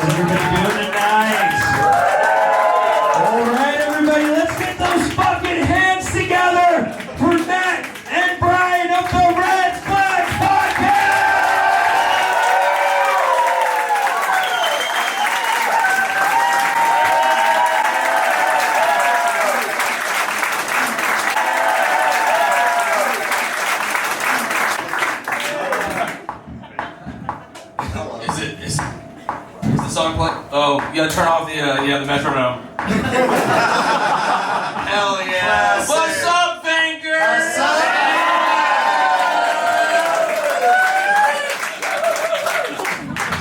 How's everybody doing tonight? Alright, everybody, let's get those fucking hands together for Matt and Brian of the Red Flag Podcast! Is the song playing? Oh, you gotta turn off the metronome. Hell yeah! Classic. What's up, Banker? What's up?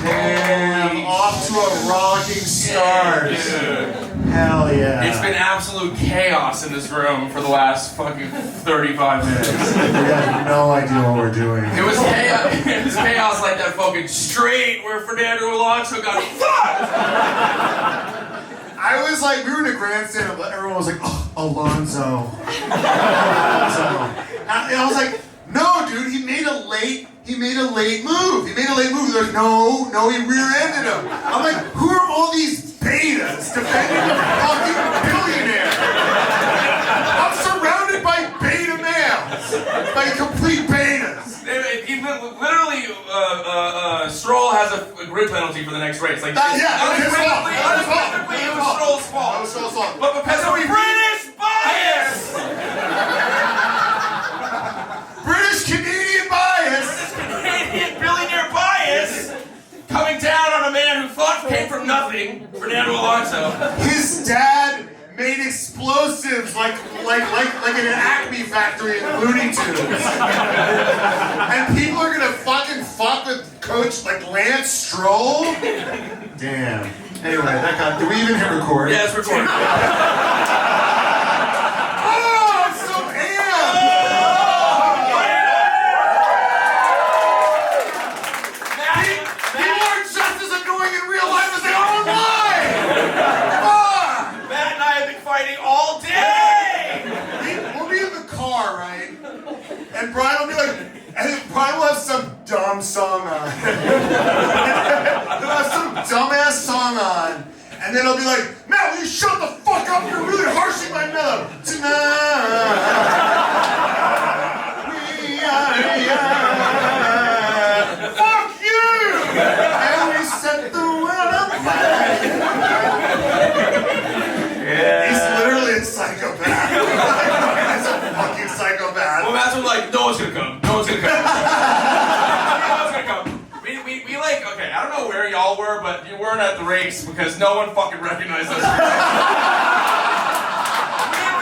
Damn, off to a rocking start. Dude. Hell yeah. It's been absolute chaos in this room for the last fucking 35 minutes. We have no idea what we're doing. It was chaos. It was chaos like that fucking straight where Fernando Alonso got fucked. I was like, we were in a grandstand, but everyone was like, oh, Alonso. Alonso. And I was like, no, dude, he made a late move. He made a late move. They're like, no, he rear-ended him. I'm like, who are all these betas defending a fucking billionaire? I'm surrounded by beta males. By complete betas. Literally, Stroll has a grid penalty for the next race. Like, Unequivocally, it was Stroll's fault. That was Stroll's fault. But because of British bias! British Canadian bias! Canadian billionaire bias! Coming down on a man who came from nothing, Fernando Alonso. His dad made explosives like in an Acme factory in Looney Tunes. And people are gonna fucking fuck with Coach like Lance Stroll? Damn. Anyway, that got. Did we even hit record? Yeah, it's recording. Oh, it's so amped! People are just as annoying in real life as they are online! Matt and I have been fighting all day! We'll be in the car, right? And Brian will be like, and Brian will have some dumb song on. He'll have some dumbass song on. And then he'll be like, Matt, will you shut the fuck up? You're really harshing my mellow. Tonight, we are young. Fuck you! And we set the world on fire. Yeah. He's literally a psychopath. He's a fucking psychopath. Well, Matt's like, no one's gonna come. No one's gonna come. No one's gonna come. We like, okay, I don't know where y'all were, but you weren't at the race because no one fucking recognized us. We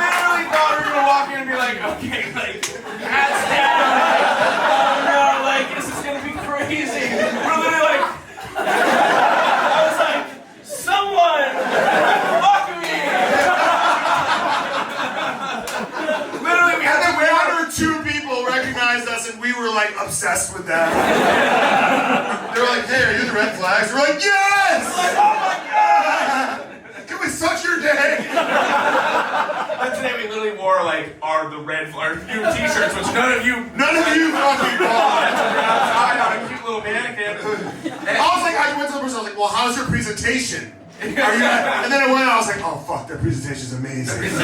literally thought we were gonna walk in and be like, okay, like, hats down. Oh no, like, this is gonna be crazy. We're literally like, I was like, someone, fuck me. Literally, we had And then to one or two people recognized us and we were like obsessed with them. They were like, hey, are you the Red Flags? We're like, yes! like, oh my god! Can we suck your dick? And today we literally wore like the red flag new t-shirts, which none of you fucking bought. outside on a cute little mannequin. I was like, I went to the person, I was like, well, how's your presentation? Are you not? And then I went out, I was like, oh fuck, their presentation's amazing. Shit.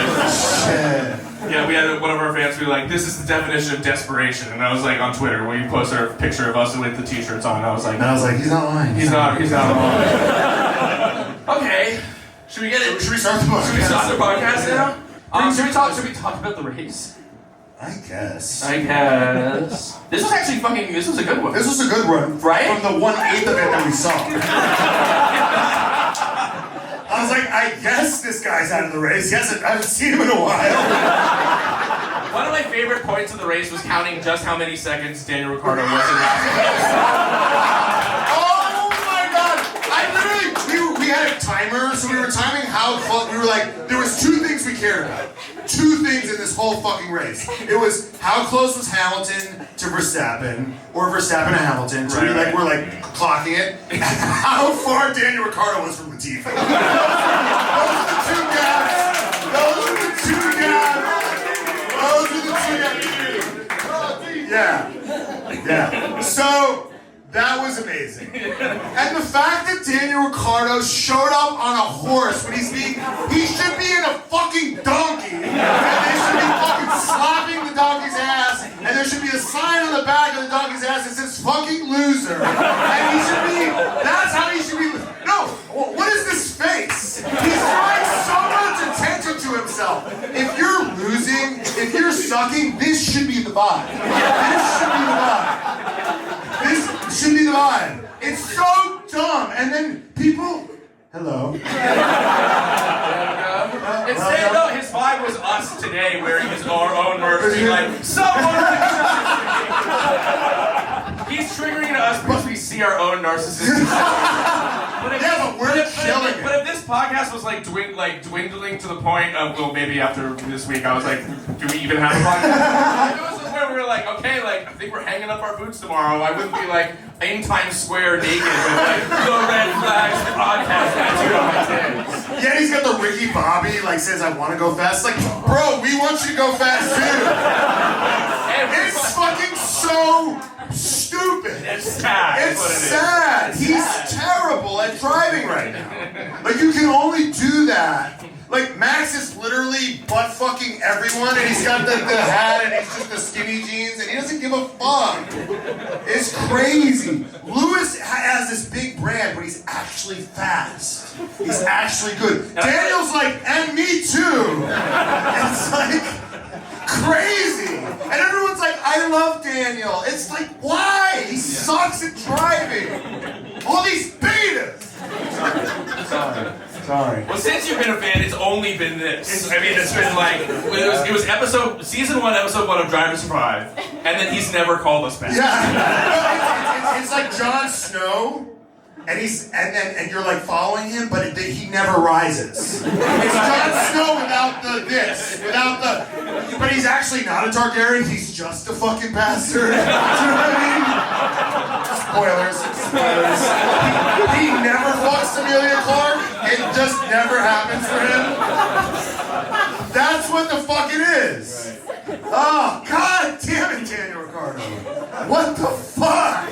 Yeah, we had one of our fans be like, this is the definition of desperation. And I was like, on Twitter, when you post our picture of us with the t-shirts on, I was like, And I was like, he's not lying. he's not lying. Okay. Should we start the podcast now? Should we talk about the race? I guess. This was actually this was a good one. This was a good one, Right? From the 1/8 of it that we saw. I was like, I guess this guy's out of the race. I haven't seen him in a while. One of my favorite points of the race was counting just how many seconds Daniel Ricciardo was in last place. Oh my god! We had a timer, so we were timing how close. We were like, there was two things we cared about. Two things in this whole fucking race. It was how close was Hamilton to Verstappen, or Verstappen to Hamilton. So Right. we're like clocking it. And how far Daniel Ricciardo was from Latifi. Those are the two gaps. Yeah. So That was amazing. And the fact that Daniel Ricciardo showed up on a horse when he should be in a fucking donkey. And they should be fucking slapping the donkey's ass. And there should be a sign on the back of the donkey's ass that says fucking loser. And he should be, that's how he should be. No, what is this face? He's drawing so much attention to himself. If you're losing, if you're sucking, this should be the vibe. This should be the vibe. This should be the vibe. It's so dumb. And then people, hello. Instead, though, his vibe was us today wearing his own merch, being like, someone. He's triggering to us because we see our own narcissism. But if this podcast was like dwindling to the point of, well, maybe after this week, I was like, do we even have a podcast? If it was the point where we were like, okay, like, I think we're hanging up our boots tomorrow, I wouldn't be like in Times Square naked with like the Red Flags podcast tattooed on my tits. Yeah, he's got the Ricky Bobby, like says, I want to go fast. Like, bro, we want you to go fast too. It's fucking so stupid. It's sad. It's sad. He's terrible at driving right now. Like, you can only do that. Like, Max is literally butt fucking everyone, and he's got the hat, and he's just the skinny jeans, and he doesn't give a fuck. It's crazy. Lewis has this big brand, but he's actually fast. He's actually good. Daniel's like, and me too. It's like crazy. And everyone's like, I love Daniel. It's like, why? He sucks at driving. All these betas. Sorry. Well, since you've been a fan, it's only been this. I mean, it's been like, it was season 1, episode 1 of Drive to Survive, and then he's never called us back. Yeah. It's like Jon Snow. And you're like following him, but he never rises. It's Jon Snow without but he's actually not a Targaryen, he's just a fucking bastard. Do you know what I mean? Spoilers. He never fucks Amelia Clark, it just never happens for him. That's what the fuck it is. Oh, god damn it, Daniel Ricciardo. What the fuck?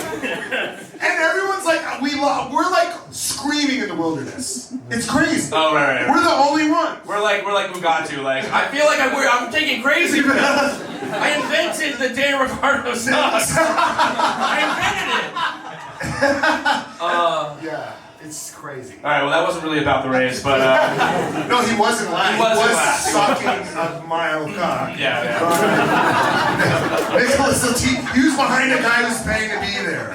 And everyone's like, we're like screaming in the wilderness. It's crazy. Oh, right. We're the only one. We're like Mugatu. Like, I feel like I'm taking crazy pills. I invented the Daniel Ricciardo sauce. I invented it. Yeah, it's crazy. All right, well, that wasn't really about the race, but no, he wasn't last. He was sucking a mile cock. Yeah. Nicholas, he was behind a guy who's paying to be there.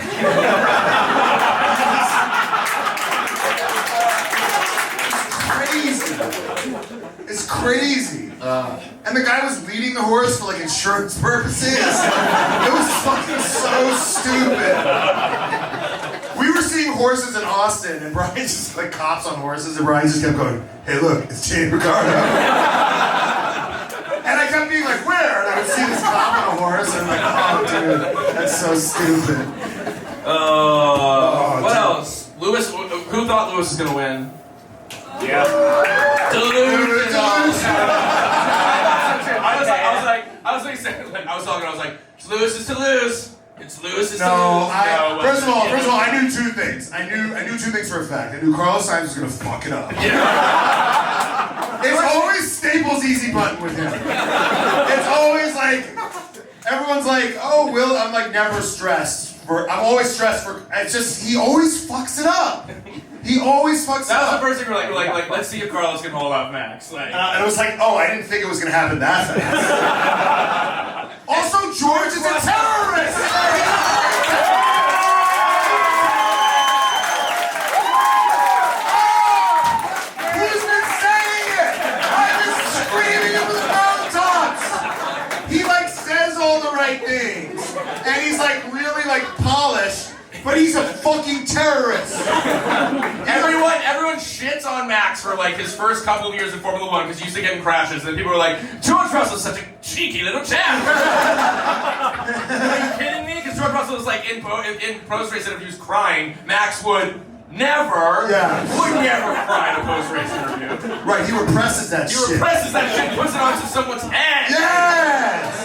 It's crazy. And the guy was leading the horse for like insurance purposes. It was fucking so stupid. We were seeing horses in Austin, and Brian just like cops on horses, and Brian just kept going, hey look, it's Daniel Ricciardo. And I kept being like, where? And I would see this cop on a horse, and I'm like, oh dude, that's so stupid. What else? Lewis, who thought Lewis was gonna win? Yeah. I was like, Lewis is to lose. It's Lewis is to lose. First of all, I knew two things. I knew two things for a fact. I knew Carlos Sainz was gonna fuck it up. Yeah. It's always Staples easy button with him. It's always like, everyone's like, oh, Will, I'm like never stressed. I'm always stressed for, it's just, he always fucks it up. He always fucks it up. That was the first thing we're like, let's see if Carlos can hold out Max. Like, and it was like, oh, I didn't think it was gonna happen that fast. Also, George is a terrorist! Who's been saying it? I've been screaming it from the mountaintops! He like says all the right things, and he's like really like polished, but he's a fucking terrorist. Everyone shits on Max for like his first couple of years in Formula 1 because he used to get in crashes, and people were like, George Russell's such a cheeky little chap. Are you kidding me? Because George Russell was like in post-race interviews crying. Max would never cry in a post-race interview. Right, he represses that shit. He represses that shit and puts it onto someone's head. Yes!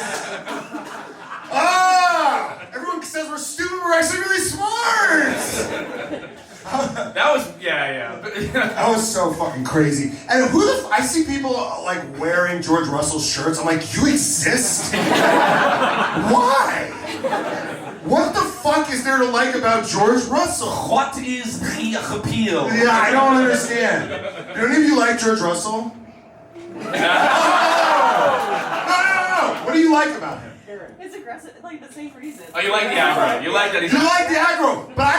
Ah! Everyone says we're stupid, we're actually really smart. That was, yeah. That was so fucking crazy. And I see people like wearing George Russell shirts. I'm like, you exist? Why? What the fuck is there to like about George Russell? What is the appeal? Yeah, I don't understand. Do any of you like George Russell? No. What do you like about him? It's aggressive, like the same reason. Oh, you like the aggro. You like that he's... You like the aggro, but I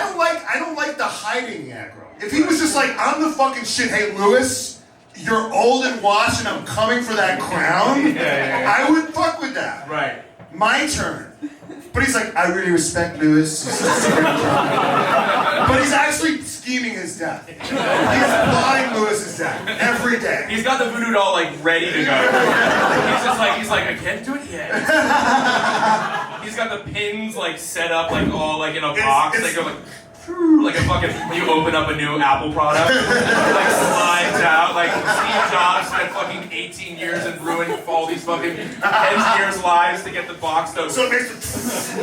don't like the hiding the aggro. If he was just like, I'm the fucking shit, hey Lewis, you're old and washed and I'm coming for that crown, I would fuck with that. Right. My turn. But he's like, I really respect Lewis. But he's actually scheming his death. He's plotting Lewis's death every day. He's got the voodoo doll like ready to go. He's like, I can't do it yet. He's got the pins like set up like all like in a box. They go like a fucking, when you open up a new Apple product, it like slides out, like Steve Jobs spent fucking 18 years and ruined all these fucking engineers' lives to get the box to... So it makes it...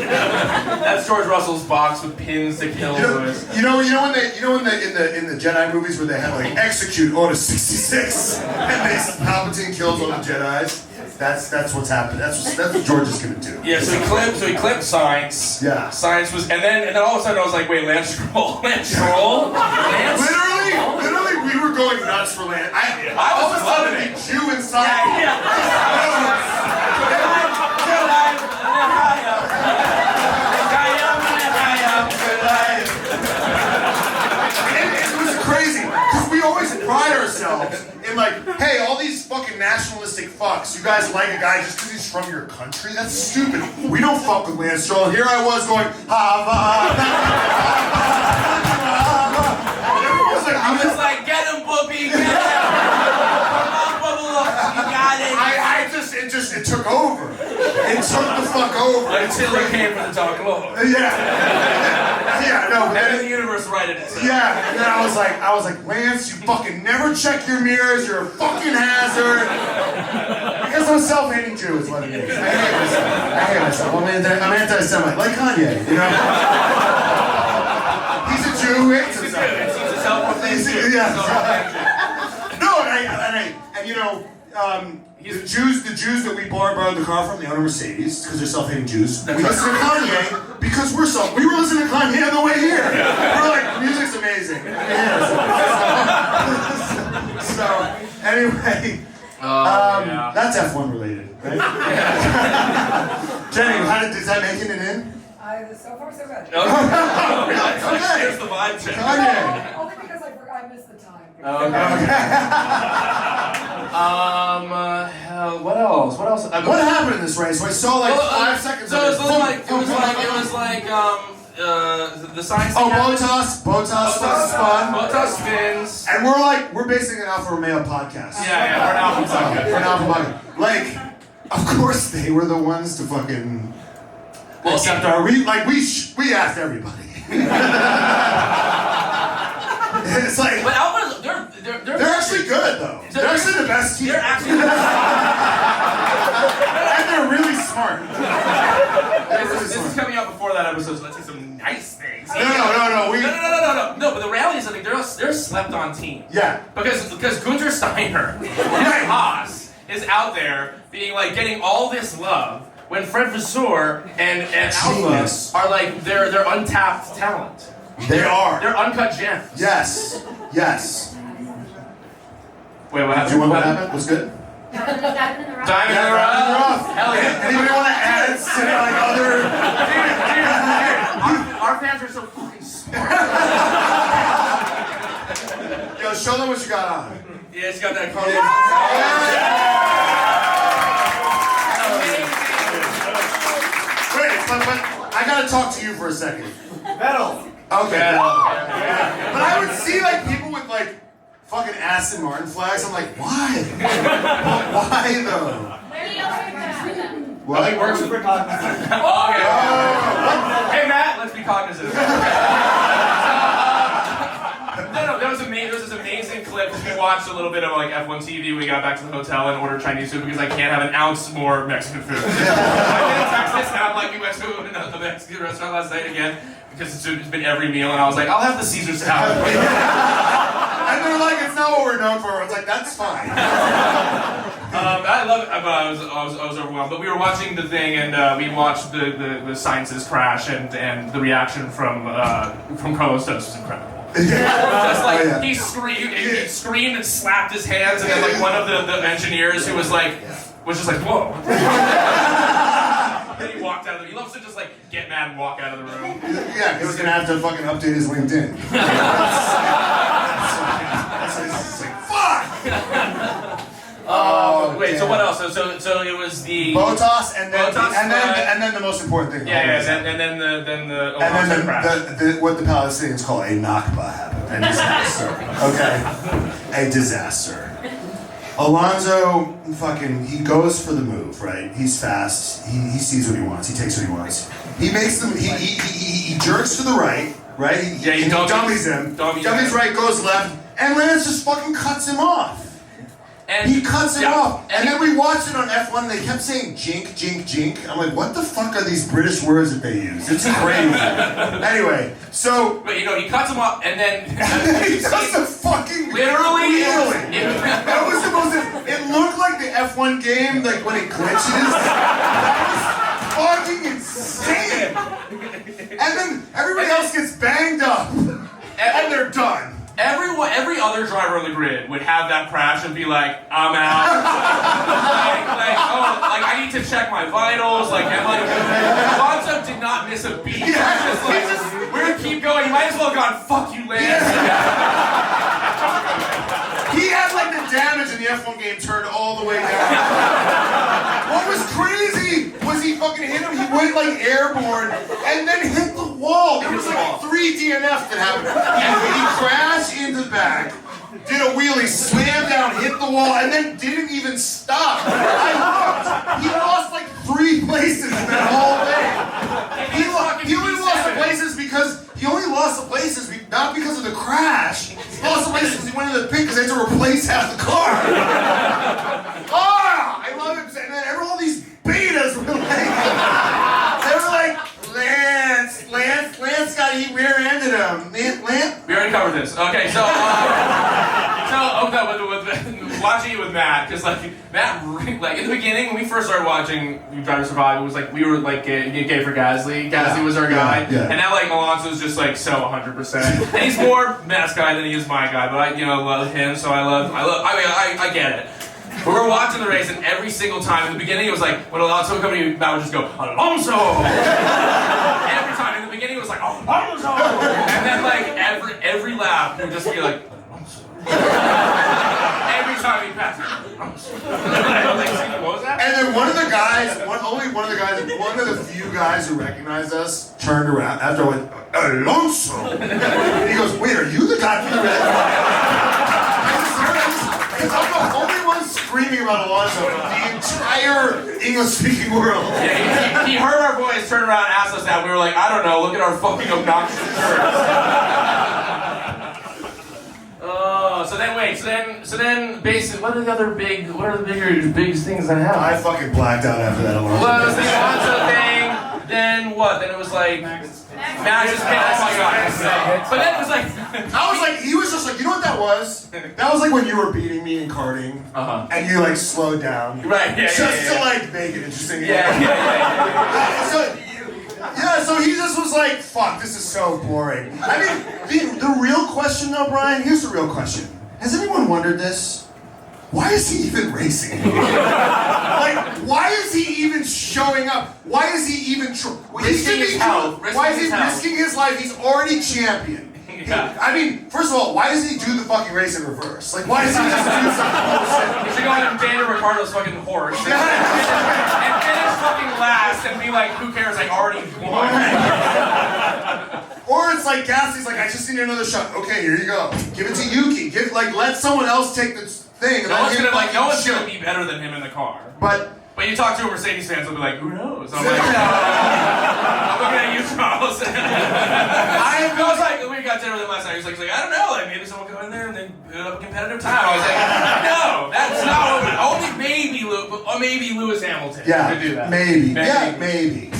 That's George Russell's box with pins to kill Lewis. You know in the Jedi movies where they have like execute Order 66 and Palpatine kills all the Jedis? That's what's happening. That's what George is gonna do. Yeah, so he clipped Science. Yeah. Science was, and then all of a sudden I was like, wait, Lance Stroll? Literally, we were going nuts for Lance. I all of a sudden, the Jew inside. It was crazy because we always pride ourselves in like, hey, all these fucking nationalistic fucks, you guys like a guy just because he's from your country? That's stupid. We don't fuck with Lance Stroll. Here I was going, I was like, get him, Booby, get him! You got it! It took over. It took the fuck over. Until it came for the Dark Lord. Yeah, no. And then the universe righted itself. Yeah, and then I was like, Lance, you fucking never check your mirrors, you're a fucking hazard. Because I'm a self-hating Jew is what it is. I hate myself. I'm anti-Semite, like Kanye, you know? He's a Jew who hates himself. He's a self-proclaimed Jew. Yeah. No, and you know, the Jews that we borrowed the car from, they own a Mercedes because they're self-hating Jews. We listen to Kanye because we were listening to Kanye on the way here. We're like, music's amazing. So anyway, that's F1 related, right? Jenny, does that make it in? So far so good. Okay. Here's the vibe check. Kanye. Only because I missed the time. Hell, what else? What happened in this race? So I saw like 5 seconds so of it. It was like the science. Oh, Bottas was fun. Bottas spins. And we're basing it off of a Romeo podcast. Yeah, we're an album podcast. For an album podcast. Like, of course they were the ones to fucking accept our we asked everybody. It's like, but Albas, they're actually good though. They're actually the best team. They're actually the best. And they're really smart. This is coming out before that episode, so let's say some nice things. No. No, but the reality is, I think they're a slept-on team. Yeah. Because Gunther Steiner, his Haas, is out there being like getting all this love when Fred Vasseur and Alpha are like they're untapped talent. They are. They're uncut gems. Yes. Wait, what happened? What happened? Was good? Diamond in the rough. Hell yeah. Anybody want to add to like other? Dude. Our fans are so fucking smart. Yo, show them what you got on. Yeah, it's got that color. Wait, but I gotta talk to you for a second. Metal. Okay. But I would see like people with like fucking Aston Martin flags. I'm like, why? Why though? Well, he works with cognizant. Okay. Hey Matt, let's be cognizant. No, there was this amazing clip. We watched a little bit of like F1 TV. We got back to the hotel and ordered Chinese food because I can't have an ounce more Mexican food. I didn't text this, and I'm like, we went to a Mexican restaurant last night again because it's been every meal, and I was like, I'll have the Caesar salad. And they're like, it's not what we're known for. It's like, that's fine. I love it, but I was overwhelmed. But we were watching the thing, and we watched the sciences crash, and the reaction from Carlos Dos was incredible. Just like he screamed and slapped his hands, and then like one of the engineers who was just like, whoa. And he walked out of the. He loves to just like get mad and walk out of the room. Yeah, he's gonna have to fucking update his LinkedIn. It's like, fuck! Wait, damn. so what else? So it was the Botas, and then Botas, and then the most important thing. and then the Alonso crash. What the Palestinians call a Nakba happened. A disaster. Okay, a disaster. Alonso he goes for the move, right? He's fast. He sees what he wants. He takes what he wants. He makes them. He jerks to the right, right? He dummies him. Dummies right, goes left, and Lance just fucking cuts him off. And he cuts him off. And then we watched it on F1, they kept saying jink, jink, jink. I'm like, what the fuck are these British words that they use? It's crazy. Anyway, so... But he cuts him off, and then... he does the fucking... Literally... That was the most... It looked like the F1 game, like when it glitches. That was fucking insane. And then everybody else gets banged up. And they're done. Every other driver on the grid would have that crash and be like, I'm out. I need to check my vitals. Alonso did not miss a beat. We're gonna keep going. He might as well have gone, fuck you, Lance. He had the damage in the F1 game turned all the way down. What was crazy was he fucking hit him. He went airborne and then hit the wall. There was 3 DNFs that happened. He crashed into the back, did a wheelie, slammed down, hit the wall, and then didn't even stop. I looked. He lost 3 places in that whole thing. He only lost the places because not because of the crash. He lost the places because he went into the pit because they had to replace half the car. I love it. And then all these betas were Lance got he rear-ended him. Lance? We already covered this. Okay, so watching it with Matt, because Matt, in the beginning when we first started watching Drive to Survive, it was we were gay for Gasly. Gasly was our guy, and now Alonso's just so 100%. And he's more Matt's guy than he is my guy, but I love him, so I get it. But we're watching the race, and every single time in the beginning it was when Alonso would come in, Matt would just go Alonso. Every time in the beginning it was Alonso, and then every lap it would just be Alonso. Every time he passed, Alonso. What was that? And then one of the few guys who recognized us turned around after I went Alonso. And he goes, "Wait, are you the guy from the red flag?" Because I'm the only one screaming about Alonso in the entire English-speaking world. Yeah, he heard our voice, turned around, and asked us that. We were like, I don't know. Look at our fucking obnoxious shirts. So then, basically, what are the big things that happened? I fucking blacked out after that Alonso. Well, it was the Alonso thing. Then what? Then it was Matt just picked. Oh my god! But then it was he was just you know what that was? That was when you were beating me in karting, and you slowed down, right? Yeah, to make it interesting. Yeah. So he just was fuck, this is so boring. I mean, the real question though, Brian, here's the real question. Has anyone wondered this? Why is he even racing? Why is he even showing up? Why is he even risking his health? Why is he risking his life? He's already champion. Yeah. I mean, first of all, why does he do the fucking race in reverse? Why does he just do some bullshit? He should go on Daniel Ricciardo's fucking horse and finish fucking last and be who cares? I already won. Or it's Gasly's I just need another shot. Okay, here you go. Give it to Yuki. Let someone else take the thing. No one's gonna be better than him in the car. But you talk to a Mercedes fans, they'll be who knows? I'm I'm looking at you, Charles. We got dinner with him last night. He was like, I don't know, like maybe someone go in there and then put up a competitive time. I was like, no, that's not what only maybe Lewis Hamilton could do that. Maybe. Yeah, maybe.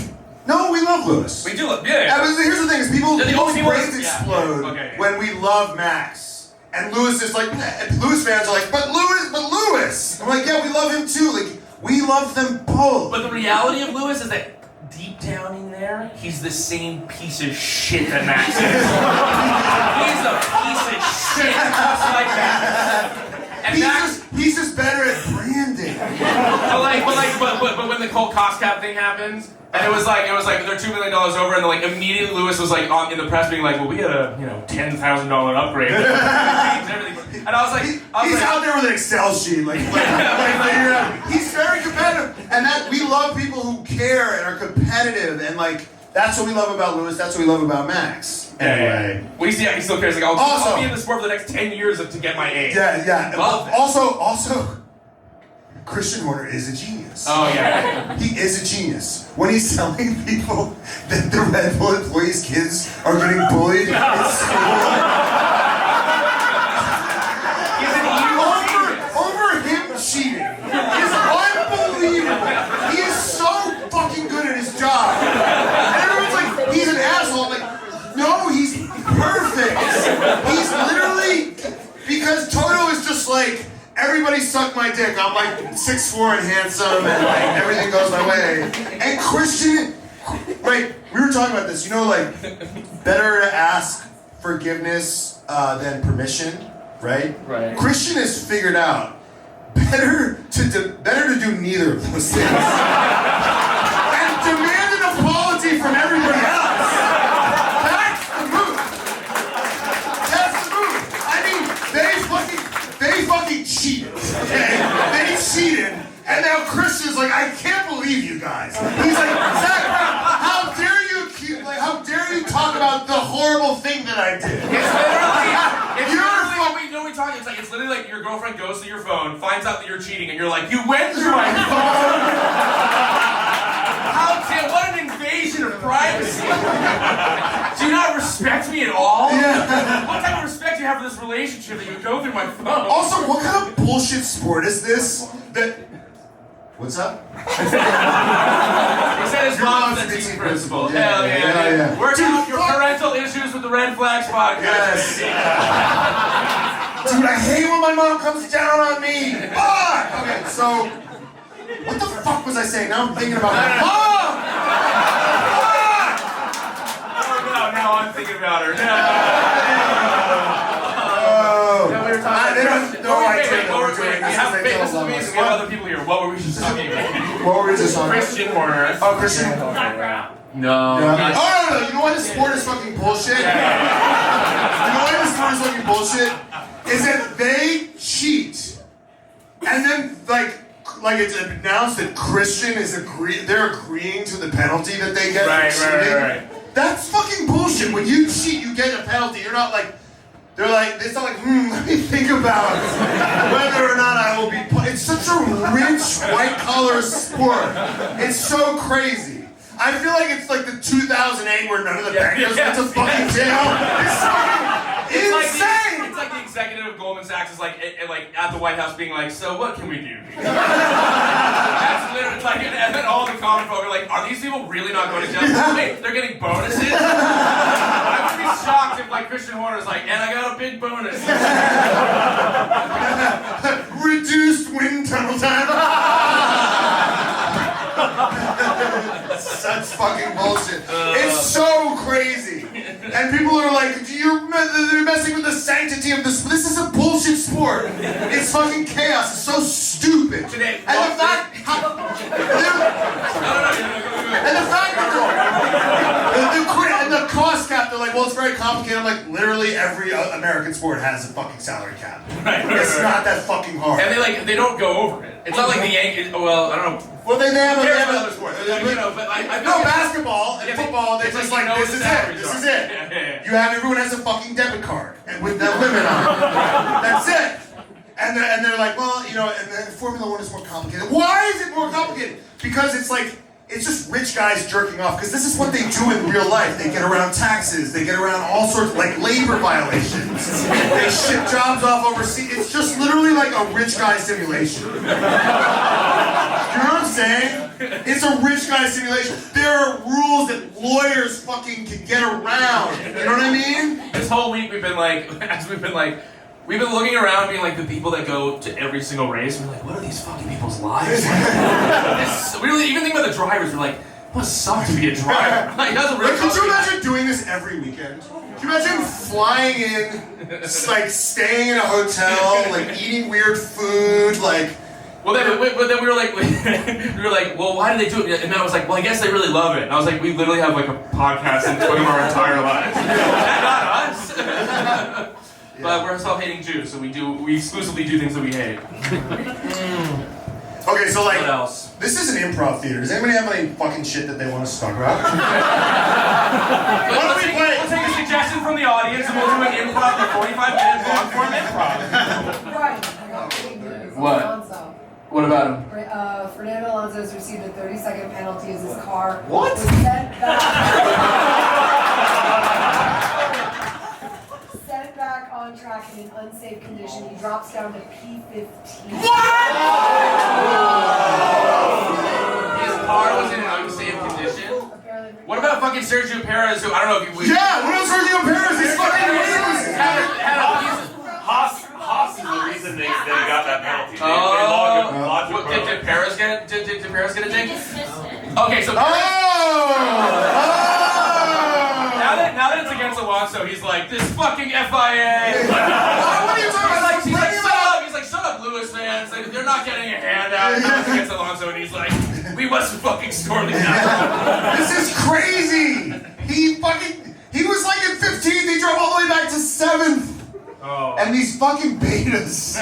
No, we love Lewis. We do love, yeah. But here's the thing: is people's brains Yeah. explode when we love Max, and Lewis is like, Lewis fans are like, but Lewis. I'm like, yeah, we love him too. Like, we love them both. But the reality of Lewis is that deep down in there, he's the same piece of shit that Max is. He's a piece of shit, just like that. And he's just better at branding. But when the whole cost cap thing happens, and it was like they're $2 million over, and like immediately Lewis was like in the press being like, well, we had a $10,000 upgrade. And I was like, he's out there with an Excel sheet, like he's very competitive, and that we love people who care and are competitive, and like that's what we love about Lewis. That's what we love about Max. Anyway, well, he still cares. Like, I'll be in the sport for the next 10 years to get my A. Yeah. Also, Christian Horner is a genius. Oh yeah, he is a genius. When he's telling people that the Red Bull employees' kids are getting bullied in school. Over him cheating is unbelievable. He is so fucking good at his job. And everyone's like, he's an asshole. I'm like, no, he's perfect. He's literally, because Toto is just like, everybody suck my dick. I'm like 6'4" and handsome, and like everything goes my way. And Christian, like, we were talking about this, like, better to ask forgiveness than permission. Right? Christian has figured out better to do neither of those things. And demand an apology from everybody else. That's the move. I mean, they fucking cheated. Okay? They cheated, and now Christian's like, I can't believe you guys. He's like, Zach Brown, how dare you talk about the horrible thing that I did? It's literally like your girlfriend goes to your phone, finds out that you're cheating, and you're like, you went through my phone! What an invasion of privacy! Do you not respect me at all? Yeah. What type of respect do you have for this relationship that you would go through my phone? Also, what kind of bullshit sport is this? What's up? He said his mom's the team principal. Hell yeah. Work out your parental issues with the Red Flags podcast. Yes. Dude, I hate when my mom comes down on me. Fuck! Okay, so, what the fuck was I saying? Now I'm thinking about my mom! Fuck! Oh no, now I'm thinking about her. No. No, we were talking. They don't know I did what we're doing. This is amazing. We have other people here. What were we just talking about? What were we just talking about? Christian Horner. Oh, Christian Horner. No. Oh, no. You know why this sport is fucking bullshit? You know why this sport is fucking bullshit? Is that they cheat, and then like it's announced that Christian is they're agreeing to the penalty that they get for cheating. Right. That's fucking bullshit. When you cheat, you get a penalty. You're not like, it's not like, let me think about whether or not I will be. It's such a rich white collar sport. It's so crazy. I feel like it's like the 2008 where none of the bankers went to fucking jail. It's fucking insane. It's like the executive of Goldman Sachs is like at the White House being like, so what can we do? That's literally like, and then all the common folk are like, are these people really not going to jail? Wait, they're getting bonuses? I would be shocked if like Christian Horner's like, and I got a big bonus. Reduced wind tunnel time. Such fucking bullshit. It's so crazy. And people are like, they're messing with the sanctity of this. This is a bullshit sport. It's fucking chaos. It's so stupid. And the fact that the cost cap, they're like, well, it's very complicated. I'm like, literally every American sport has a fucking salary cap. It's not that fucking hard. And they don't go over it. It's not like the Yankees. Well, I don't know. Well, they have other sports. Basketball and football. They're just like, this is it. This is it. Everyone has a fucking debit card and with that limit on it. That's it. And they're like, well, and then Formula One is more complicated. Why is it more complicated? Because it's like it's just rich guys jerking off, because this is what they do in real life. They get around taxes, they get around all sorts of, like, labor violations. They ship jobs off overseas. It's just literally like a rich guy simulation. You know what I'm saying? It's a rich guy simulation. There are rules that lawyers fucking can get around. You know what I mean? This whole week we've been looking around being like the people that go to every single race. We're like, what are these fucking people's lives like? We really even think about the drivers. We're like, it must suck to be a driver. Like, that's a real Could you imagine doing this every weekend? Can you imagine flying in, like staying in a hotel, like eating weird food, like... Well, then we were like, well, why do they do it? And I was like, well, I guess they really love it. And I was like, we literally have like a podcast and took them our entire lives. Not us. But we're self-hating Jews, so we exclusively do things that we hate. Okay, so like, What else? this is an improv theater. Does anybody have any fucking shit that they want us to talk about? We'll take a suggestion from the audience and we'll do an improv, a 45-minute long-form improv. Right. I got big news. What? Alonso. What about him? Fernando Alonso has received a 30-second penalty as his car What? was sent back on track in an unsafe condition. He drops down to P15. His car was in an unsafe condition? What about fucking Sergio Perez, who, I don't know if you... Yeah, what else Sergio Perez? He's fucking amazing! Haas is the reason they got that penalty. They What, did Perez get a ding? Okay, so Oh! now that it's against Alonso, he's like, this fucking FIA. What are you talking about? He's like, shut up, Lewis, man. It's like, they're not getting a handout. Now it's against Alonso, and he's like, we must fucking score these out. This is crazy! He was like in 15th, he drove all the way back to 7th! Oh. And these fucking betas.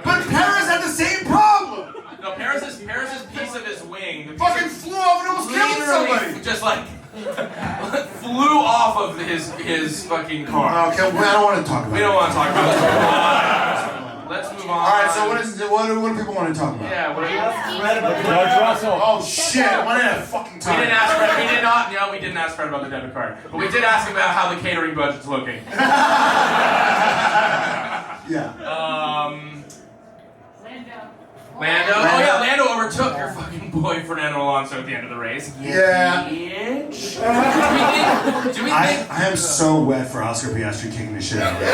But Perez had the same problem! No, Perez's piece of his wing Fucking flew off and almost killed somebody! just like flew off of his fucking car. Okay, well, I don't want to talk about We don't want to talk about this. Let's move on. Alright, so what do people want to talk about? Yeah, what are you... George Russell. Oh shit, one at a fucking time. We didn't ask Fred about the debit card. But we did ask him about how the catering budget's looking. Yeah. Lando. Oh yeah, Lando overtook your fucking boy Fernando Alonso at the end of the race. Yeah. Bitch. Do we think? I am so wet for Oscar Piastri kicking the shit out of me.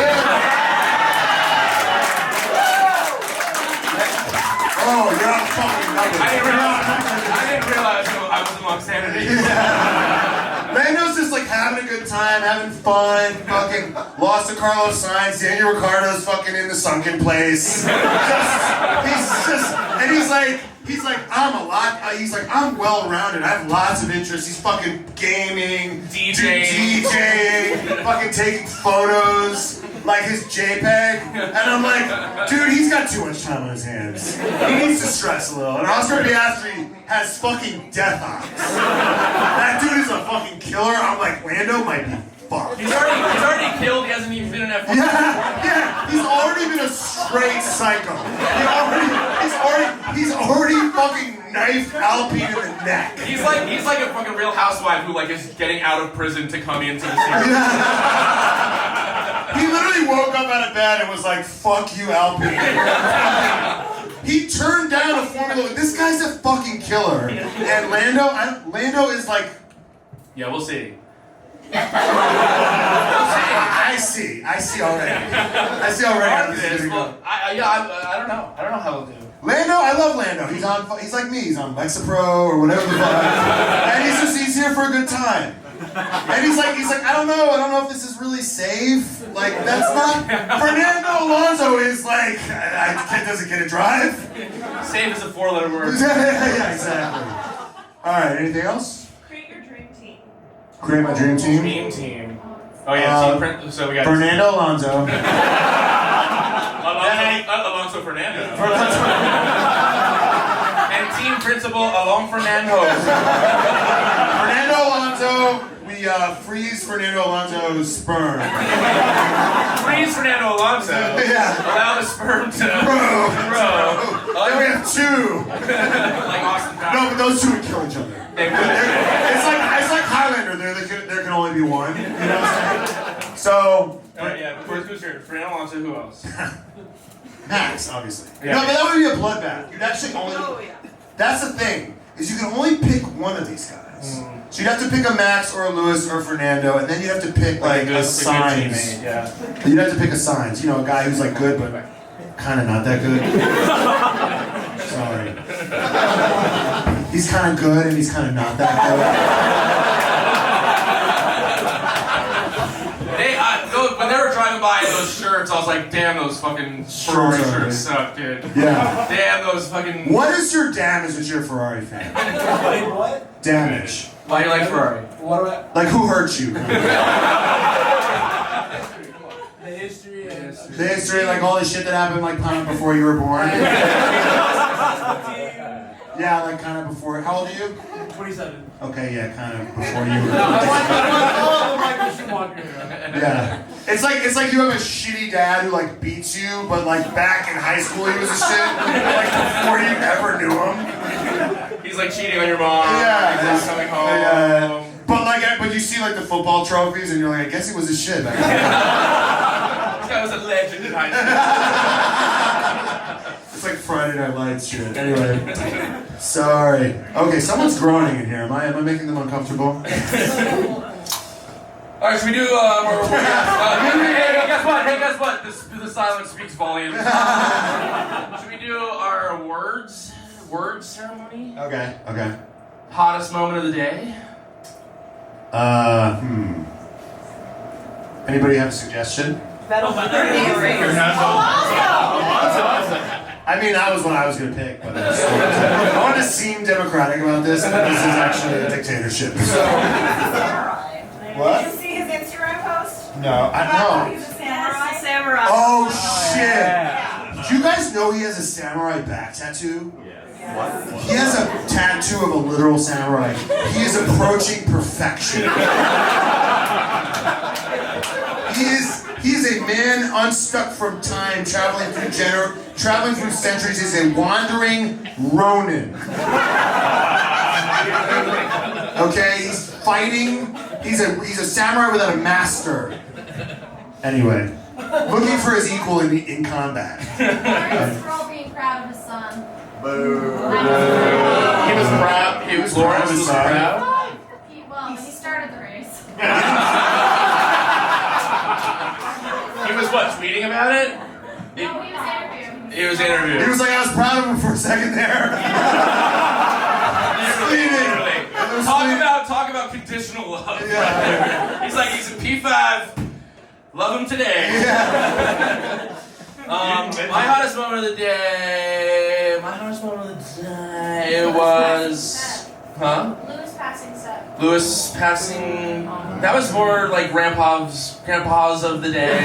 Oh, you're not fucking numbers. I didn't realize I was among sanity. Lando's just like having a good time, having fun, fucking lost to Carlos Sainz, Daniel Ricciardo's fucking in the sunken place. He's like, I'm well-rounded, I have lots of interests. He's fucking gaming, DJing, fucking taking photos, like his JPEG. And I'm like, dude, he's got too much time on his hands. He needs to stress a little. And Oscar Piastri has fucking death eyes. That dude is a fucking killer. I'm like, Lando might be fucked. He's already killed. He hasn't even been in F1. Yeah, he's already been a straight psycho. He's already fucking knifed Alpine in the neck. He's like a fucking Real Housewife who like is getting out of prison to come into the series. He literally woke up out of bed and was like, fuck you, Alpine. He turned down a Formula One. This guy's a fucking killer. And Lando is like... Yeah, we'll see. I see already. how this is gonna go. I don't know. I don't know how we'll do. Lando, I love Lando. He's like me. He's on Lexapro or whatever the fuck. And he's here for a good time. And he's like, I don't know if this is really safe. Like, that's not... Fernando Alonso is like, doesn't get a drive. Safe is a 4-letter word. Yeah, exactly. Alright, anything else? Create your dream team. Create my dream team. Dream team. Oh yeah, so we got... Fernando Alonso. Alonso Fernando. And team principal Alon Fernando. Fernando Alonso, we the freeze Fernando Alonso sperm. Freeze Fernando Alonso. Yeah. Allow the sperm to Bro. grow. Then we have two. Like Austin Powers. No, but those two would kill each other. They would. It's like Highlander. There can only be one. You know what I'm saying? So. Yeah, who's here? Fernando Alonso, who else? Max, obviously. Yeah. No, but that would be a bloodbath. You'd actually only. That's the thing, is you can only pick one of these guys. So you'd have to pick a Max or a Lewis or a Fernando, and then you'd have to pick like a Sainz. Yeah. You'd have to pick a Sainz. You know, a guy who's like good, but kind of not that good. Sorry. He's kind of good, and he's kind of not that When they were driving by in those shirts, I was like, damn, those fucking Ferrari shirts suck, dude. good. Yeah. Damn, those fucking... What is your damage as you're a Ferrari fan? Wait, what? Damage. Why do you like Ferrari? What do I... Like, who hurt you? The history and... The history, like all the shit that happened, like kind of before you were born. Yeah, like kind of before. How old are you? 27. Okay, yeah, kind of before you were. I want Michael Schumacher. Yeah, it's like you have a shitty dad who like beats you, but like back in high school he was a shit. Like before you ever knew him. He's like cheating on your mom. Yeah, He's just coming home. Yeah. But you see like the football trophies, and you're like, I guess he was a shit. This guy was a legend in high school. It's like Friday Night Lights shit. Anyway, sorry. Okay, someone's groaning in here. Am I making them uncomfortable? All right, should we do hey, guess what? The silence speaks volumes. Should we do our word ceremony? Okay. Okay. Hottest moment of the day? Anybody have a suggestion? I mean, that was what I was going to pick, but I wanted to seem democratic about this, and this is actually a dictatorship. So. What? Did you see his Instagram post? No, I know. He's a samurai. Oh shit! Did you guys know he has a samurai back tattoo? What? He has a tattoo of a literal samurai. He is approaching perfection. He is a man unstuck from time, traveling through centuries. He's a wandering Ronin. Okay, he's fighting. He's a samurai without a master. Anyway, looking for his equal in combat. Lawrence Stroll being proud of his son. Boo. He was proud. Lawrence was proud. He started the race. He was what, tweeting about it? No, he was interviewed. He was interviewed. He was like, I was proud of him for a second there. Literally. Talk about conditional love. Yeah. He's like, he's a P5. Love him today. Yeah. My hottest moment of the day. It was. Huh? Lewis passing set. Lewis passing. That was more like grandpas of the day.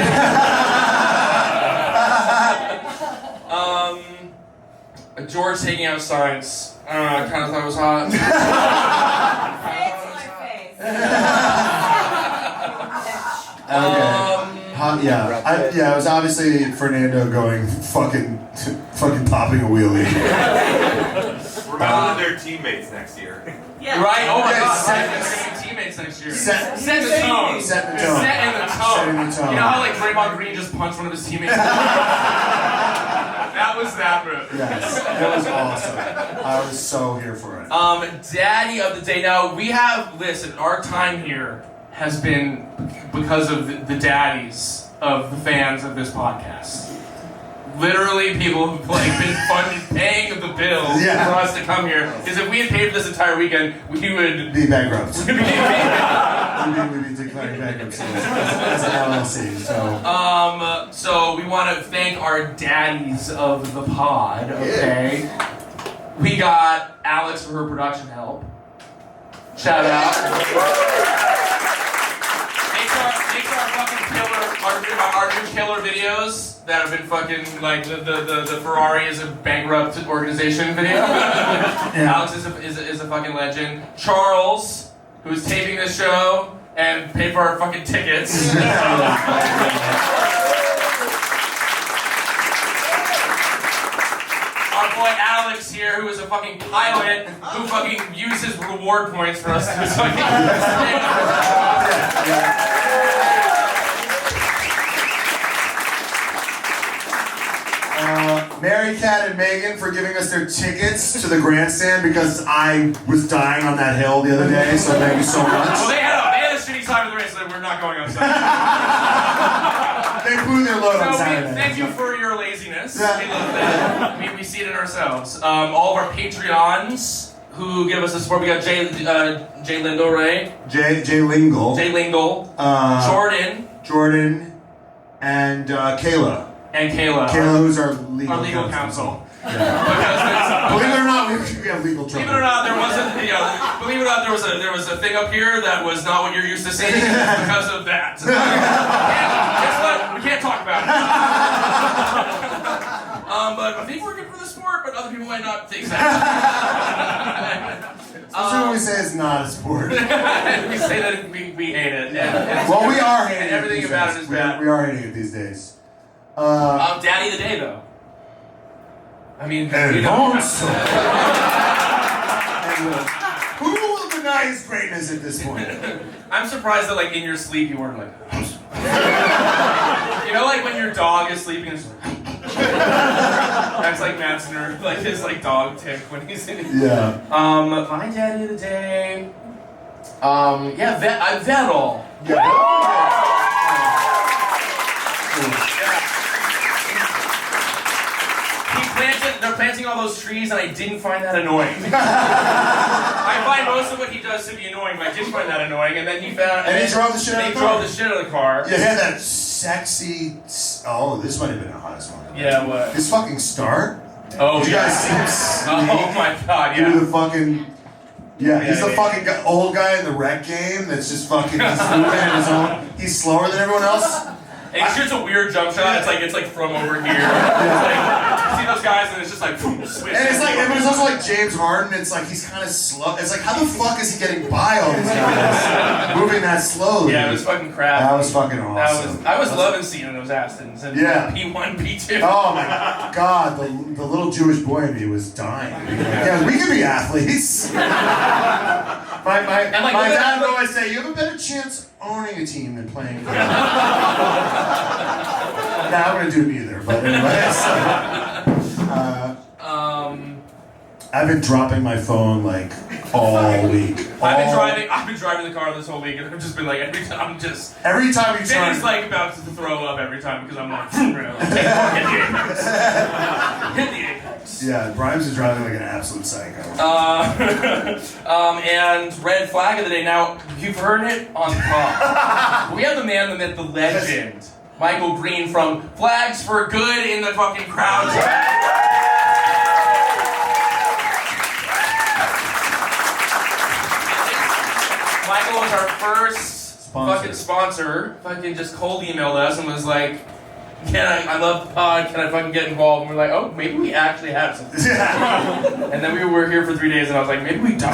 George taking out signs. I don't know. I kind of thought it was hot. Okay. It was obviously Fernando going fucking popping a wheelie. Remember their teammates next year. Yeah. Right? Oh my Yeah, god, set- right, they're gonna be teammates next year. Set the tone. Set the tone. Setting the tone. Setting the tone. You know how like Draymond Green just punched one of his teammates? That was that move. Yes, it was awesome. I was so here for it. Daddy of the day. Now listen, our time here has been because of the daddies of the fans of this podcast. Literally, people have like been paying the bills Yeah. for us to come here. Because if we had paid for this entire weekend, we would Be bankrupt. be We'd be declaring bankruptcy as an LLC. So we want to thank our daddies of the pod. Okay, we got Alex for her production help. Shout out. Makes our fucking our new killer videos that have been fucking like the Ferrari is a bankrupt organization video. Alex is a fucking legend. Charles, who's taping this show. and paid for our fucking tickets. Our boy Alex here, who is a fucking pilot, who fucking used his reward points for us to fucking Mary Cat and Megan for giving us their tickets to the grandstand because I was dying on that hill the other day, so thank you so much. Well, they had a shitty time of the race, so we're not going on Sunday. They blew their load on So Saturday. thank you for your laziness. Yeah. We love that. We see it in ourselves. All of our Patreons who give us the support. We got Jay Lando, right? Jay Lingle. Jay Lingle. Jordan. And Kayla. And Kayla. Kayla, who's our legal counsel. Yeah. Believe it or not, we have legal trouble. Believe it or not, there wasn't. Believe it or not, there was a thing up here that was not what you're used to seeing because of that. Guess what? We can't talk about it. But I think we're good for the sport, but other people might not think that. Especially when we say it's not a sport. We say that we hate it. Well, we are hating and everything it these about days. it is bad. We are hating it these days. Daddy of the day, though. I mean, Alonso. Who will deny his greatness at this point? I'm surprised that, like, in your sleep, you weren't like. You know, like when your dog is sleeping, it's like. That's like Matt's like his like dog tick when he's in. Yeah. My daddy of the day. Vettel. They're planting all those trees, and I didn't find that annoying. I find most of what he does to be annoying, but I didn't find that annoying. And then he found. And he drove the shit out of the car. They drove the shit out of the car. Yeah, he had that sexy. Oh, this might have been the hottest one. Yeah, what? His fucking start. Oh, Did you guys see him Oh my god, yeah. do the fucking. Yeah, he's the fucking old guy in the rec game that's just fucking he's moving on his own. He's slower than everyone else. And he shoots a weird jump shot. It's like from over here. It's like, you see those guys, and it's just like boom, switch. And it's like, but it's also like James Harden. It's like he's kind of slow. It's like, how the fuck is he getting by all these guys moving that slowly? Yeah, it was fucking crap. That was fucking awesome. I was loving seeing those Astons and Yeah. P1, P2. Oh my god, the little Jewish boy in me was dying. Yeah, we could be athletes. My dad would always say, you have a better chance owning a team than playing for it. Nah, I'm gonna do neither, but anyways. I've been dropping my phone like all week. I've been driving the car this whole week, and I've just been like every time you turn. Jenny's like about to throw up every time because I'm like, hit the apex. Yeah, Brian's is driving like an absolute psycho. And red flag of the day. Now you've heard it on top. We have the man, the myth, the legend, Michael Green from Flags for Good in the fucking crowd. Michael was our first fucking sponsor. Fucking just cold emailed us and was like, I love the pod, can I fucking get involved? And we're like, oh, maybe we actually have something. Yeah. And then we were here for 3 days and I was like, maybe we don't.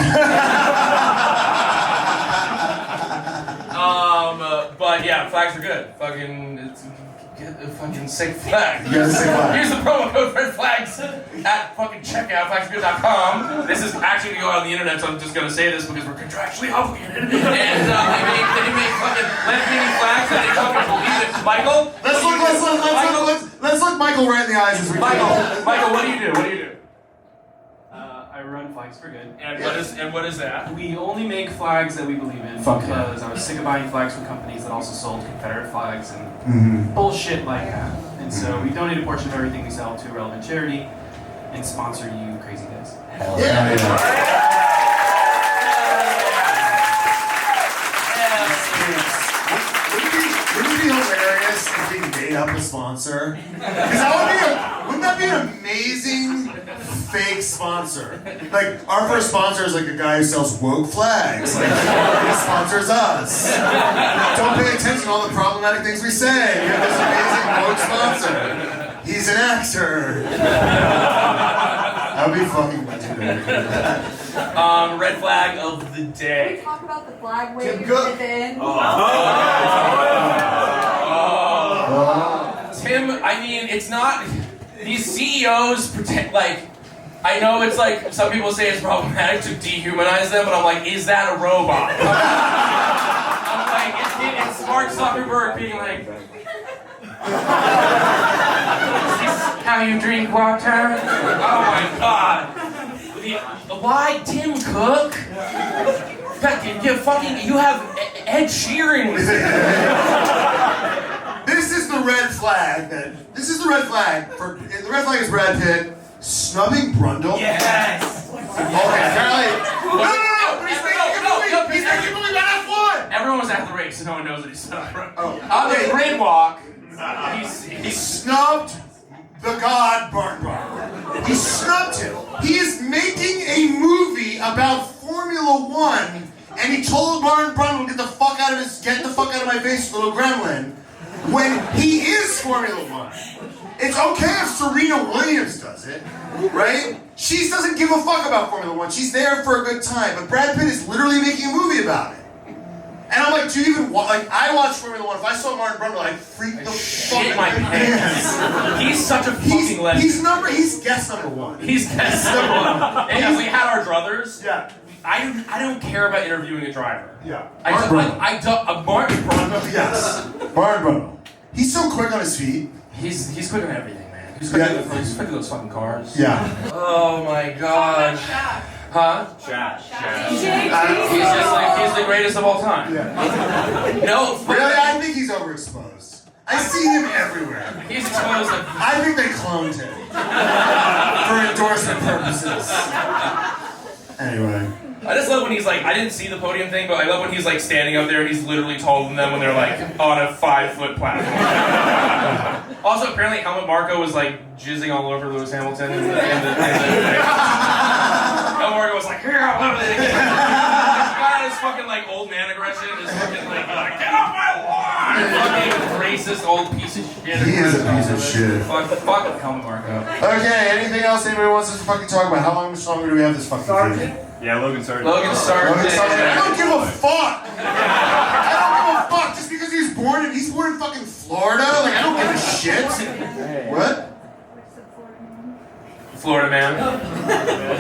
But yeah, flags are good. Get a fucking sick flag. Here's the promo code for flags at fucking checkout, flagsgood.com. This is actually going to go out on the internet, so I'm just going to say this because we're contractually obligated. And they make fucking left-leaning flags and they fucking believe it. Michael? Let's look Michael right in the eyes as we Michael, what do you do? I run Flags for Good. And what is that? We only make flags that we believe in because I was sick of buying flags from companies that also sold Confederate flags and bullshit like that. And so we donate a portion of everything we sell to a relevant charity and sponsor you crazy guys. Hell yeah. Wouldn't it be hilarious if we made up a sponsor? Because wouldn't that be an amazing fake sponsor? Like, our first sponsor is like a guy who sells woke flags. Like, he sponsors us. Don't pay attention to all the problematic things we say. We have this amazing woke sponsor. He's an actor. That That would be fucking legendary. Red flag of the Can we day. talk about the flag waving Tim Cook. at the end? Tim, I mean, it's not. These CEOs pretend like. I know it's like some people say it's problematic to dehumanize them, but I'm like, is that a robot? I'm like, it's Mark Zuckerberg being like, is this how you drink water? Oh my god. Why Tim Cook? You have Ed Sheeran. This is the red flag. This is the red flag. The red flag is Brad Pitt snubbing Brundle. Yes. Okay, apparently. No. But he's making a movie. He's making a movie about F1. Everyone was at the race, so no one knows that he's snubbed. Oh. On the grid walk, He snubbed the god Brundle. He snubbed him. He is making a movie about Formula One, and he told Brundle, get the fuck out of my face, little gremlin. When he is Formula One. It's okay if Serena Williams does it, right? She doesn't give a fuck about Formula One. She's there for a good time. But Brad Pitt is literally making a movie about it. And I'm like, do you even watch? Like, I watch Formula One. If I saw Martin Brundle, I'd freak the fuck shit my pants. He's such a fucking legend. He's guest number one. He's guest number one. And we had our druthers. Yeah. I don't care about interviewing a driver. Yeah. Martin Brundle. Yes. Martin Brundle. He's so quick on his feet. He's quick on everything, man. He's quick at those fucking cars. Yeah. Oh my god. Huh? Chat. He's the greatest of all time. Yeah. No, Really, I think he's overexposed. I see him everywhere. he's exposed. I think they cloned him for endorsement purposes. Anyway. I just love when he's like, I didn't see the podium thing, but I love when he's like standing up there and he's literally taller than them when they're like on a 5-foot platform. Also, apparently Helmut Marko was like jizzing all over Lewis Hamilton in the Helmut Marko was like, here, I'll love it. He got his fucking like old man aggression, just fucking like get off my lawn! Fucking racist old piece of shit. He is a piece of shit. Fuck Helmut Marko. Okay, anything else anybody wants us to fucking talk about? How much longer do we have this fucking thing? Yeah, Logan Sargent. Logan Sargent. I don't give a fuck! I don't give a fuck just because he's born in fucking Florida. Like, I don't give a shit. What? Florida man.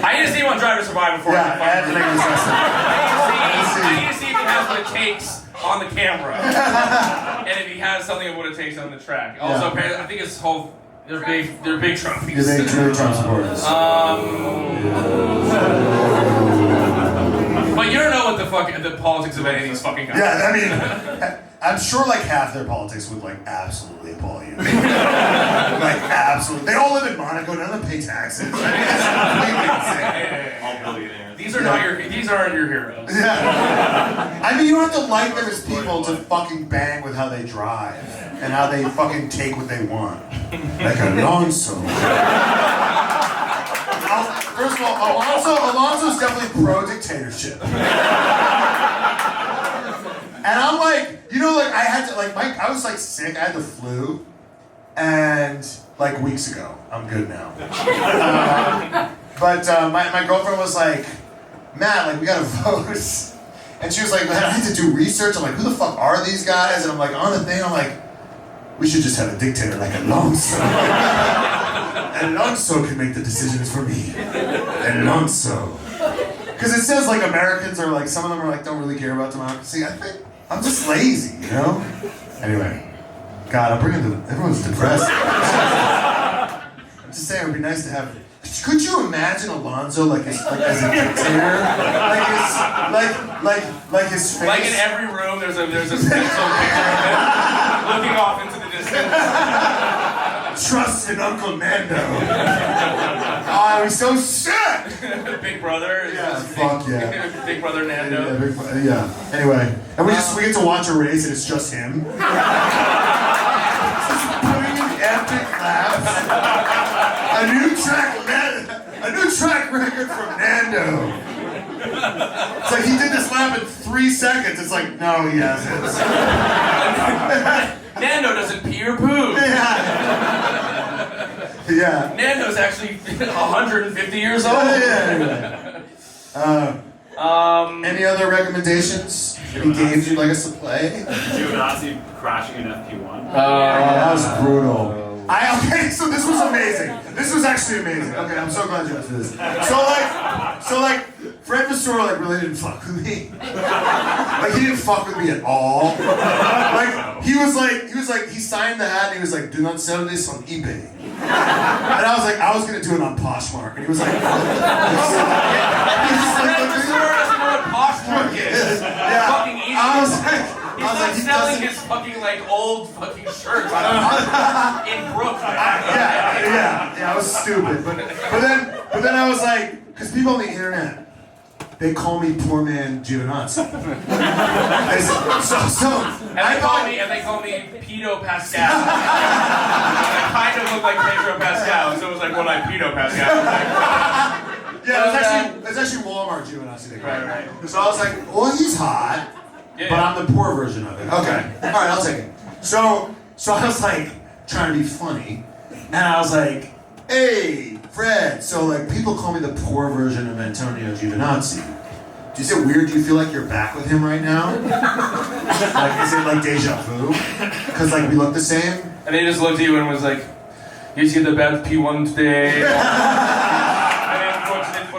I need to see him on Drive to Survive before Yeah, I had to make an assessment. I need to see if he has what it takes on the camera. And if he has something of what it takes on the track. Also, apparently, I think his whole... They're big Trumpies. They're Trump supporters. But you don't know what the politics of any of these fucking guys. Yeah, I mean, I'm sure like half their politics would like absolutely appall you. Like absolutely. They all live in Monaco. None of them pay taxes. I mean, it's completely insane. All billionaires. These aren't your heroes. Yeah. I mean, you don't have to like them as people to fucking bang with how they drive and how they fucking take what they want. Like Alonso. First of all, Alonso's definitely pro-dictatorship. And I'm like, you know, like I had to, like, I was like sick, I had the flu, and like weeks ago, I'm good now. But my girlfriend was like, Matt, like we gotta vote. And she was like, man, I had to do research. I'm like, who the fuck are these guys? And I'm like, on the thing, I'm like, we should just have a dictator like Alonso. Alonso can make the decisions for me. Alonso. Because it says like Americans are like, some of them are like, don't really care about democracy. I think I'm just lazy, you know? Anyway, God, everyone's depressed. I'm just saying it would be nice to have, could you imagine Alonso like as a dictator? Like his face? Like in every room, there's a stencil picture of him looking off into the distance. Trust in Uncle Nando. Oh, he's so sick! Big Brother. Yeah, fuck yeah. Big Brother Nando. Yeah. Anyway, and we get to watch a race and it's just him. Just putting in epic laps. A new track record from Nando. It's like he did this lap in 3 seconds. It's like, no, he hasn't. Nando doesn't pee or poo. Yeah. Yeah. Nando's actually 150 years old. Any other recommendations? Any games you'd like us to play? Giovinazzi crashing an FP1. That was brutal. Okay, so this was amazing. This was actually amazing. Okay, I'm so glad you went through this. So like, Fred Vassour really didn't fuck with me. Like he didn't fuck with me at all. Like he signed the hat and he was like, do not sell this on eBay. And I was gonna do it on Poshmark, and he was like, doesn't know what Poshmark is. Yeah. Fucking easy. I was like, He's selling his fucking old fucking shirts in Brooklyn. Yeah, I was stupid, but then I was like, because people on the internet, they call me poor man Giovinazzi. And they call me Pedo Pascal. I kind of look like Pedro Pascal, so it was like, well, I'm Pedo Pascal. Yeah, it's actually Walmart Giovinazzi. Right. So I was like, well, he's hot. Yeah, but I'm the poor version of it. Okay. Alright, I'll take it. So I was like trying to be funny. And I was like, hey, Fred. So people call me the poor version of Antonio Giovinazzi. Is it weird? Do you feel like you're back with him right now? Is it like deja vu? Because we look the same? And he just looked at you and was like, he's get the bad P1 today.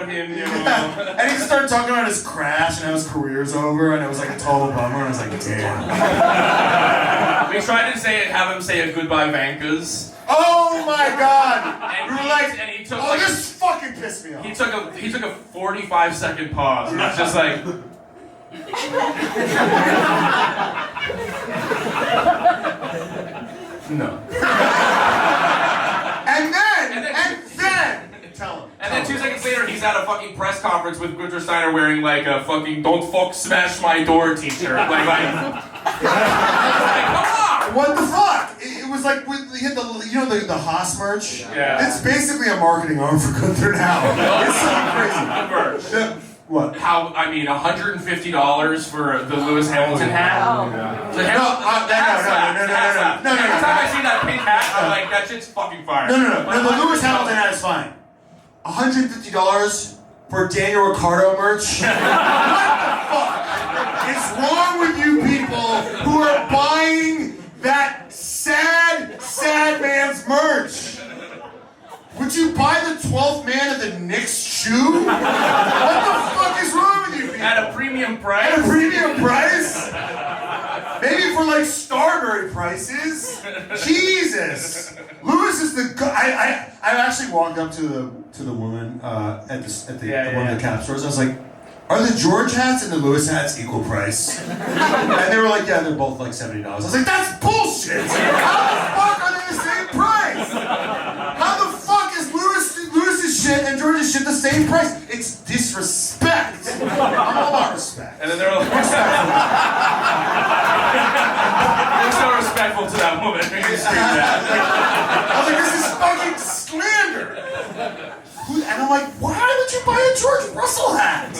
Him, you know. And he started talking about his crash and how his career's over, and it was like a total bummer, and I was like, damn. We tried to have him say a goodbye Vankas. Oh my god! And we were and he took this fucking pissed me off. He took a 45-second pause, and it's just like no. And then tell him. And then 2 seconds later, he's at a fucking press conference with Gunther Steiner wearing a fucking "Don't fuck smash my door" t-shirt. Come on! What the fuck? It was like he had the Haas merch. Yeah. It's basically a marketing arm for Gunther now. It's so crazy. What? $150 for the Lewis Hamilton hat. No. Every time I see that pink hat, I'm like, that shit's fucking fire. No. The Lewis Hamilton hat is fine. $150 for Daniel Ricciardo merch? What the fuck is wrong with you people who are buying that sad man's merch? Would you buy the 12th man of the Knicks shoe? What the fuck is wrong with you people? At a premium price? At a premium price? Maybe for Starbury prices? Jesus! Lewis is the guy. I actually walked up to the woman at one of the cap stores. I was like, are the George hats and the Lewis hats equal price? And they were like, yeah, they're both $70. I was like, that's bullshit! How the fuck are they the same price? How the fuck is Lewis's shit and George's shit the same price? It's disrespect. I'm all about respect. And then they're like, you're so respectful to that woman. You scream that. I was like, this is fucking slander. And I'm like, why would you buy a George Russell hat?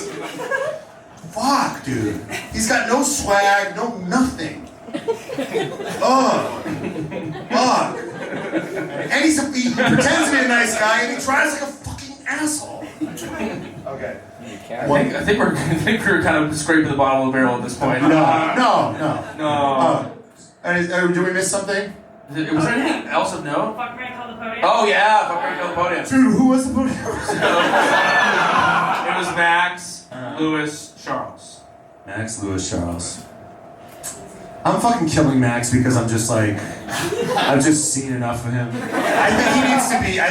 Fuck, dude. He's got no swag, no nothing. Fuck. And he pretends to be a nice guy and he tries like a fucking asshole. Okay. I think we're kind of scraping the bottom of the barrel at this point. No. Do we miss something? Was there anything else of note? Fuck Mary Call the Podium. Oh yeah, fuck Mary Call the Podium. Dude, who was the podium? It was Max, Lewis, Charles. Max, Lewis, Charles. I'm fucking killing Max because I'm just I've just seen enough of him. I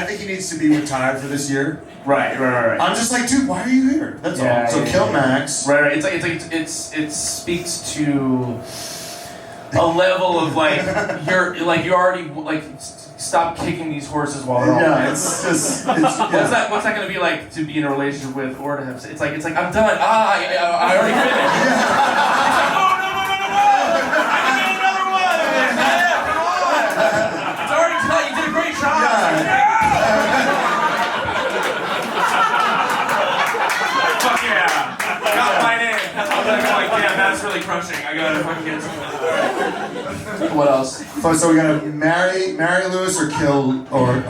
think he needs to be retired for this year. Right. I'm just like, dude, why are you here? That's all. So kill Max. Right. It speaks to a level of you already stop kicking these horses while they're all it's just what's that gonna be like to be in a relationship with or to have it's like I'm done. I already finished. No. I can get another one. Come on. It's already done. You did a great job. Fuck yeah. Got my name. I'm like, yeah, that's really crushing. I gotta fucking get some. What else? So we gotta marry Lewis or kill or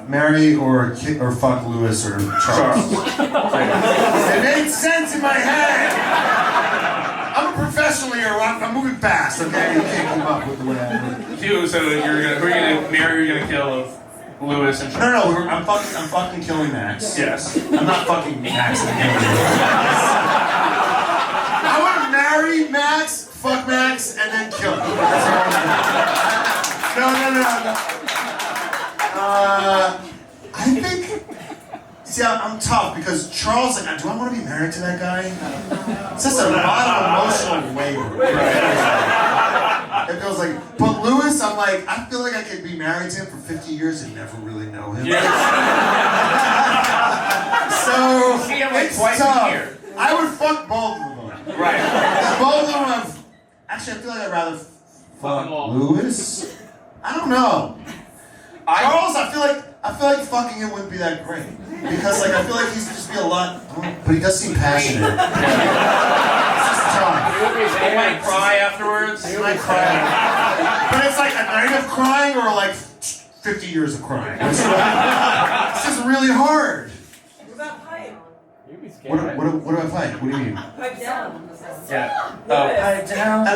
marry or fuck Lewis or Charles. It made sense in my head. I'm a professional here. I'm moving fast. Okay, you can't keep up with the way I move. So who are you gonna marry? Who are you gonna kill of Lewis and Charles? No, I'm fucking killing Max. Yes. I'm not fucking Max. I'm killing Max. I want to marry Max, fuck Max, and then kill him. That's what I want to do. No. I think. See, I'm tough because Charles, like, do I want to be married to that guy? It's just a lot of emotional labor. It feels like, but Lewis, I'm like, I feel like I could be married to him for 50 years and never really know him. Yeah. So, See him like it's twice tough. a year. I would fuck both of them. Right. Both of them have, actually, I feel like I'd rather fuck them all. Lewis. I don't know. Charles, I feel like fucking him wouldn't be that great. Because like I feel like he's just be a lot, but he does seem passionate. It's just tough. He might cry afterwards. He might cry. But it's like a night of crying or like 50 years of crying. It's just really hard. What about pipe? What do I play? What do you mean? Pipe down. Yeah. Pipe down. I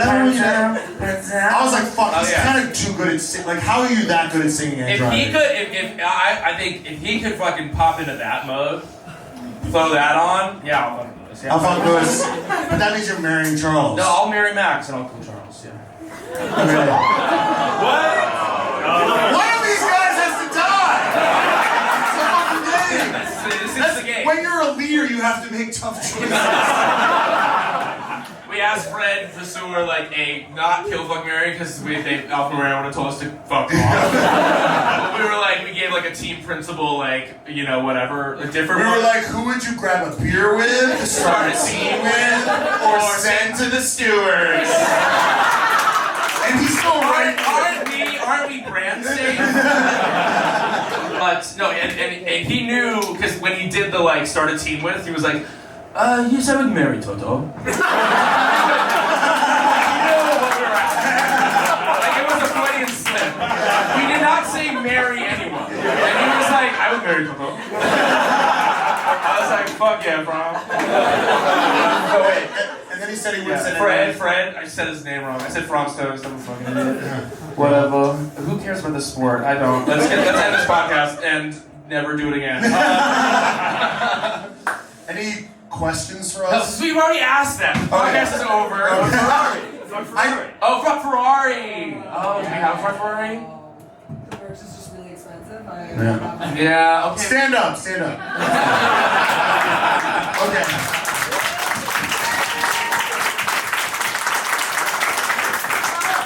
was like, fuck, he's yeah. kind of too good at singing. Like, how are you that good at singing and If driving? he could, I think if he could fucking pop into that mode, throw that on, yeah, I'll fucking Lewis. Yeah. I'll fuck Lewis. But that means you're marrying Charles. No, I'll marry Max and I'll kill Charles. Yeah. Okay. One of these guys has to die! It's a fucking game! This is the game. When you're a leader, you have to make tough choices. We asked Fred for sewer like not kill fuck Mary because Alpha Maria would have told us to fuck off. we gave like a team principle whatever a different. We were like, who would you grab a beer with, start a team with, or send to the stewards? And he's still right. Aren't we brand safe? But no, and he knew because when he did the start a team with, he was like. Yes, I would marry Toto. You know what we were at. Like, it was a Freudian slip. We did not say marry anyone. And he was like, I would marry Toto. I was like, fuck yeah, bro. Oh, wait. And then he said he wouldn't say Fred. I said his name wrong. I said Fronstos. I'm a fucking idiot. Whatever. Who cares about the sport? I don't. Let's end this podcast and never do it again. Any questions for No, us? we've already asked them. The podcast is over. Fuck Ferrari. Oh, fuck Ferrari! Oh, do we have a fuck Ferrari? The merch is just really expensive. Yeah, okay. Stand up. Okay.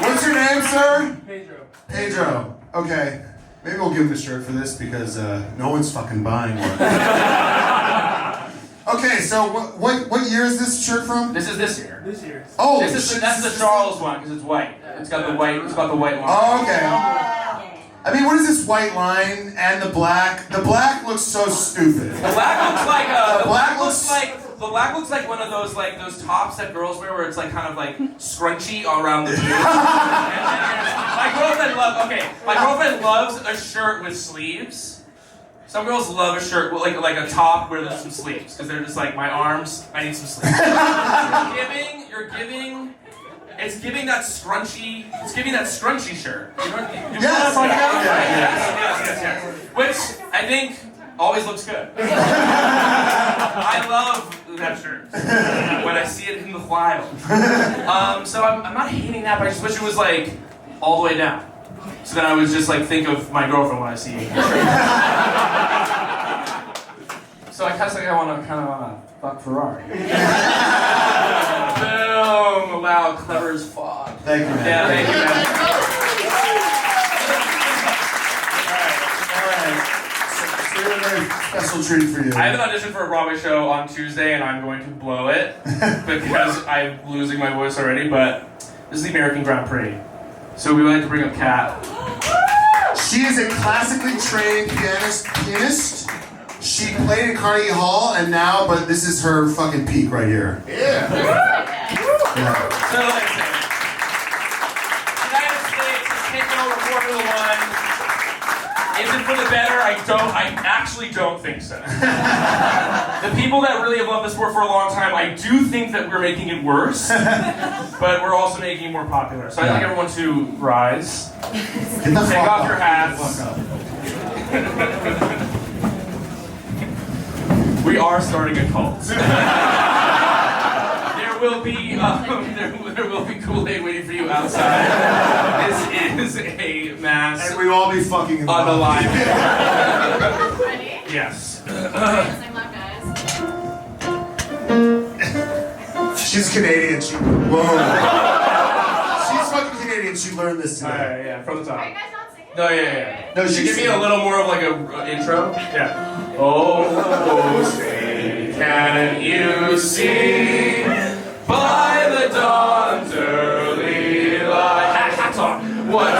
What's your name, sir? Pedro. Okay. Maybe we'll give him a shirt for this because no one's fucking buying one. Okay, so what year is this shirt from? This is this year. This year. Oh, That's the Charles one because it's white. It's got the white line. Oh, okay. I mean, what is this white line and the black? The black looks so stupid. The black looks like The black looks like one of those those tops that girls wear where it's kind of scrunchy around the boobs. My girlfriend loves a shirt with sleeves. Some girls love a shirt with like a top where there's some sleeves because they're just like my arms. I need some sleeves. It's giving that scrunchy. It's giving that scrunchy shirt. You know what Yes. I'm talking about? Yes. Which I think always looks good. I love that shirt when I see it in the wild. So I'm not hating that, but I just wish it was all the way down. So then I would just think of my girlfriend when I see it. So I kind of want to fuck Ferrari. Boom! Wow, clever as fuck. Thank you, man. Yeah, thank you, man. All right. So we have a very special treat for you. I have an audition for a Broadway show on Tuesday, and I'm going to blow it because I'm losing my voice already. But this is the American Grand Prix, so we would like to bring up Kat. She is a classically trained pianist. She played in Carnegie Hall, but this is her fucking peak right here. Yeah. So listen, United Formula One. Is it for the better? I actually don't think so. The people that really have loved the sport for a long time, I do think that we're making it worse, but we're also making it more popular. So I'd like everyone to rise, Get the take fuck off up. your hats. We are starting a cult. There will be Kool-Aid waiting for you outside. This is a mass And we will all be fucking in the on the line. Ready? Yes. Same luck, guys. She's Canadian. Whoa. She's fucking Canadian. She learned this today. Alright, yeah, from the top. Are you guys not singing? No, yeah. No, Should you give me a little more of like a intro? Yeah. Oh, say, can you see by the dawn's early light? Hats on. What